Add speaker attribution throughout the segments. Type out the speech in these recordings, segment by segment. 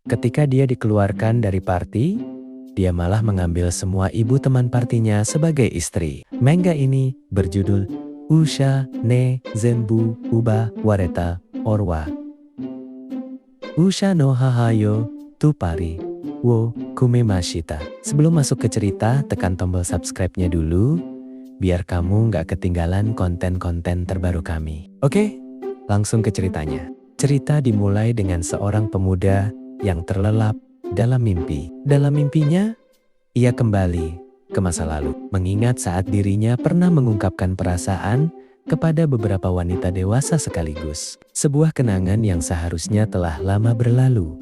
Speaker 1: Ketika dia dikeluarkan dari party, dia malah mengambil semua ibu teman partinya sebagai istri. Manga ini berjudul Usha ne Zenbu Uba Wareta Orwa. Usha no Hahayo Tupari wo Kumemashita. Sebelum masuk ke cerita, tekan tombol subscribe-nya dulu, biar kamu nggak ketinggalan konten-konten terbaru kami. Oke, langsung ke ceritanya. Cerita dimulai dengan seorang pemuda yang terlelap dalam mimpi. Dalam mimpinya, ia kembali ke masa lalu, mengingat saat dirinya pernah mengungkapkan perasaan kepada beberapa wanita dewasa sekaligus. Sebuah kenangan yang seharusnya telah lama berlalu.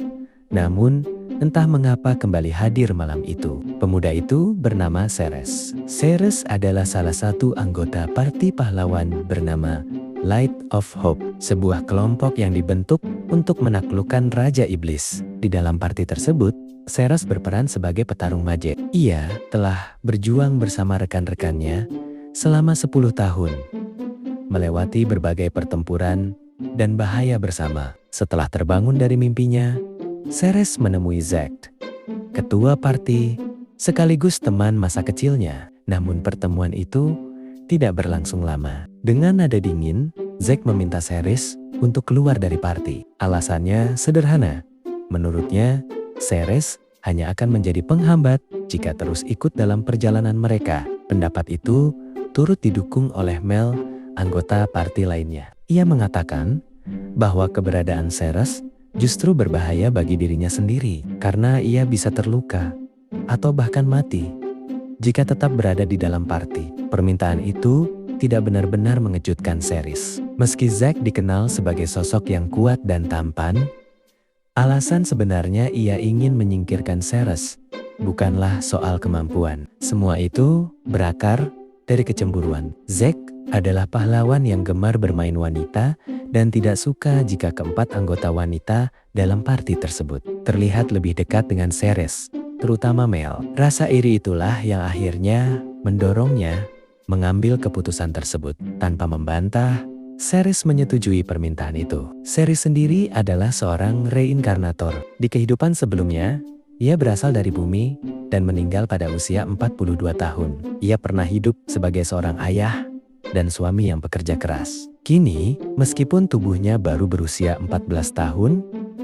Speaker 1: Namun, entah mengapa kembali hadir malam itu. Pemuda itu bernama Ceres. Ceres adalah salah satu anggota parti pahlawan bernama Light of Hope, sebuah kelompok yang dibentuk untuk menaklukkan Raja Iblis. Di dalam parti tersebut, Ceres berperan sebagai petarung majek. Ia telah berjuang bersama rekan-rekannya selama 10 tahun, melewati berbagai pertempuran dan bahaya bersama. Setelah terbangun dari mimpinya, Ceres menemui Zack, ketua parti sekaligus teman masa kecilnya. Namun pertemuan itu tidak berlangsung lama. Dengan nada dingin, Zack meminta Ceres untuk keluar dari parti. Alasannya sederhana. Menurutnya, Ceres hanya akan menjadi penghambat jika terus ikut dalam perjalanan mereka. Pendapat itu turut didukung oleh Mel, anggota parti lainnya. Ia mengatakan bahwa keberadaan Ceres justru berbahaya bagi dirinya sendiri karena ia bisa terluka atau bahkan mati jika tetap berada di dalam parti. Permintaan itu tidak benar-benar mengejutkan Ceres. Meski Zack dikenal sebagai sosok yang kuat dan tampan, alasan sebenarnya ia ingin menyingkirkan Ceres bukanlah soal kemampuan. Semua itu berakar dari kecemburuan. Zack adalah pahlawan yang gemar bermain wanita dan tidak suka jika keempat anggota wanita dalam parti tersebut terlihat lebih dekat dengan Ceres, terutama Mel. Rasa iri itulah yang akhirnya mendorongnya mengambil keputusan tersebut. Tanpa membantah, Ceres menyetujui permintaan itu. Ceres sendiri adalah seorang reinkarnator. Di kehidupan sebelumnya, ia berasal dari bumi dan meninggal pada usia 42 tahun. Ia pernah hidup sebagai seorang ayah dan suami yang bekerja keras. Kini, meskipun tubuhnya baru berusia 14 tahun,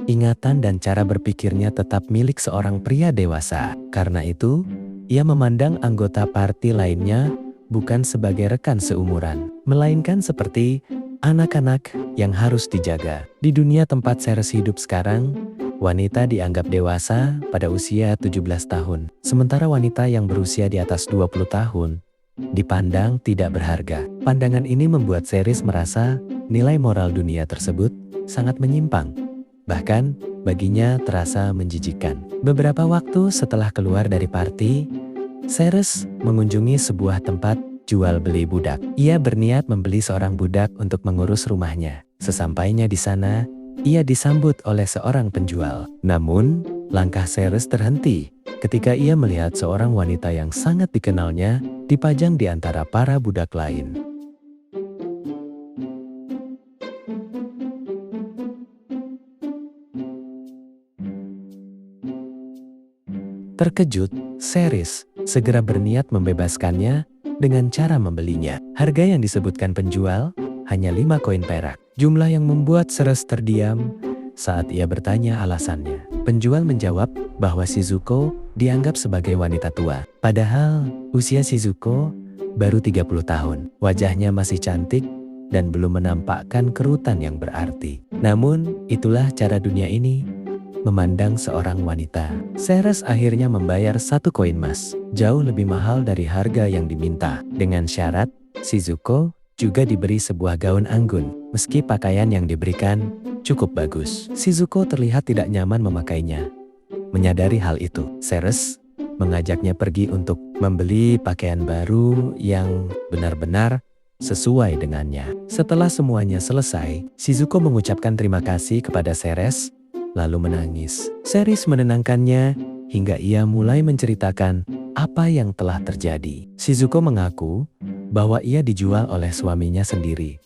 Speaker 1: ingatan dan cara berpikirnya tetap milik seorang pria dewasa. Karena itu, ia memandang anggota parti lainnya bukan sebagai rekan seumuran, melainkan seperti anak-anak yang harus dijaga. Di dunia tempat Ceres hidup sekarang, wanita dianggap dewasa pada usia 17 tahun. Sementara wanita yang berusia di atas 20 tahun dipandang tidak berharga. Pandangan ini membuat Ceres merasa nilai moral dunia tersebut sangat menyimpang. Bahkan baginya terasa menjijikan. Beberapa waktu setelah keluar dari parti, Ceres mengunjungi sebuah tempat jual beli budak. Ia berniat membeli seorang budak untuk mengurus rumahnya. Sesampainya di sana, ia disambut oleh seorang penjual. Namun, langkah Ceres terhenti ketika ia melihat seorang wanita yang sangat dikenalnya dipajang di antara para budak lain. Terkejut, Ceres segera berniat membebaskannya dengan cara membelinya. Harga yang disebutkan penjual hanya 5 koin perak. Jumlah yang membuat Ceres terdiam saat ia bertanya alasannya. Penjual menjawab bahwa Shizuko dianggap sebagai wanita tua. Padahal usia Shizuko baru 30 tahun. Wajahnya masih cantik dan belum menampakkan kerutan yang berarti. Namun itulah cara dunia ini memandang seorang wanita. Ceres akhirnya membayar 1 koin emas, jauh lebih mahal dari harga yang diminta. Dengan syarat, Shizuko juga diberi sebuah gaun anggun, meski pakaian yang diberikan cukup bagus. Shizuko terlihat tidak nyaman memakainya. Menyadari hal itu, Ceres mengajaknya pergi untuk membeli pakaian baru yang benar-benar sesuai dengannya. Setelah semuanya selesai, Shizuko mengucapkan terima kasih kepada Ceres, lalu menangis. Ceres menenangkannya hingga ia mulai menceritakan apa yang telah terjadi. Shizuko mengaku bahwa ia dijual oleh suaminya sendiri,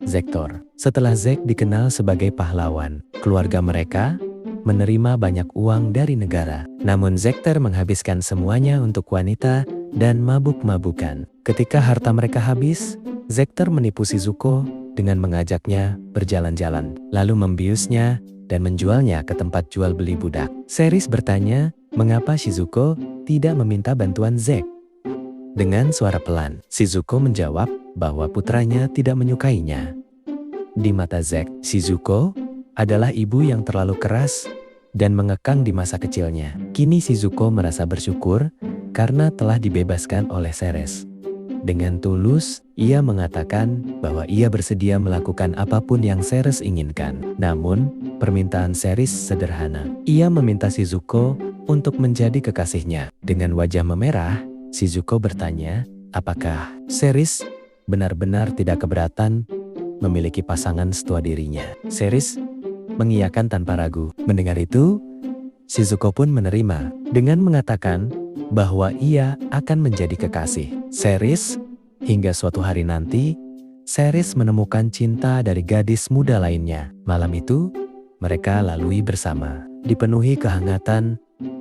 Speaker 1: Zektor. Setelah Zek dikenal sebagai pahlawan, keluarga mereka menerima banyak uang dari negara. Namun Zekter menghabiskan semuanya untuk wanita dan mabuk-mabukan. Ketika harta mereka habis, Zekter menipu Shizuko dengan mengajaknya berjalan-jalan, lalu membiusnya dan menjualnya ke tempat jual beli budak. Seris bertanya, mengapa Shizuko tidak meminta bantuan Zek? Dengan suara pelan, Shizuko menjawab bahwa putranya tidak menyukainya. Di mata Zek, Shizuko adalah ibu yang terlalu keras dan mengekang di masa kecilnya. Kini Shizuko merasa bersyukur karena telah dibebaskan oleh Ceres. Dengan tulus, ia mengatakan bahwa ia bersedia melakukan apapun yang Ceres inginkan. Namun, permintaan Ceres sederhana. Ia meminta Shizuko untuk menjadi kekasihnya. Dengan wajah memerah, Shizuko bertanya, apakah Ceres benar-benar tidak keberatan memiliki pasangan setua dirinya? Ceres mengiyakan tanpa ragu. Mendengar itu, Shizuko pun menerima dengan mengatakan bahwa ia akan menjadi kekasih Ceres. Hingga suatu hari nanti, Ceres menemukan cinta dari gadis muda lainnya. Malam itu, mereka lalui bersama, dipenuhi kehangatan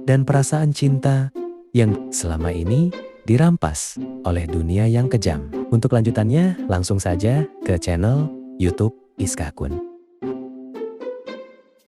Speaker 1: dan perasaan cinta yang selama ini dirampas oleh dunia yang kejam. Untuk lanjutannya, langsung saja ke channel YouTube Iskakun.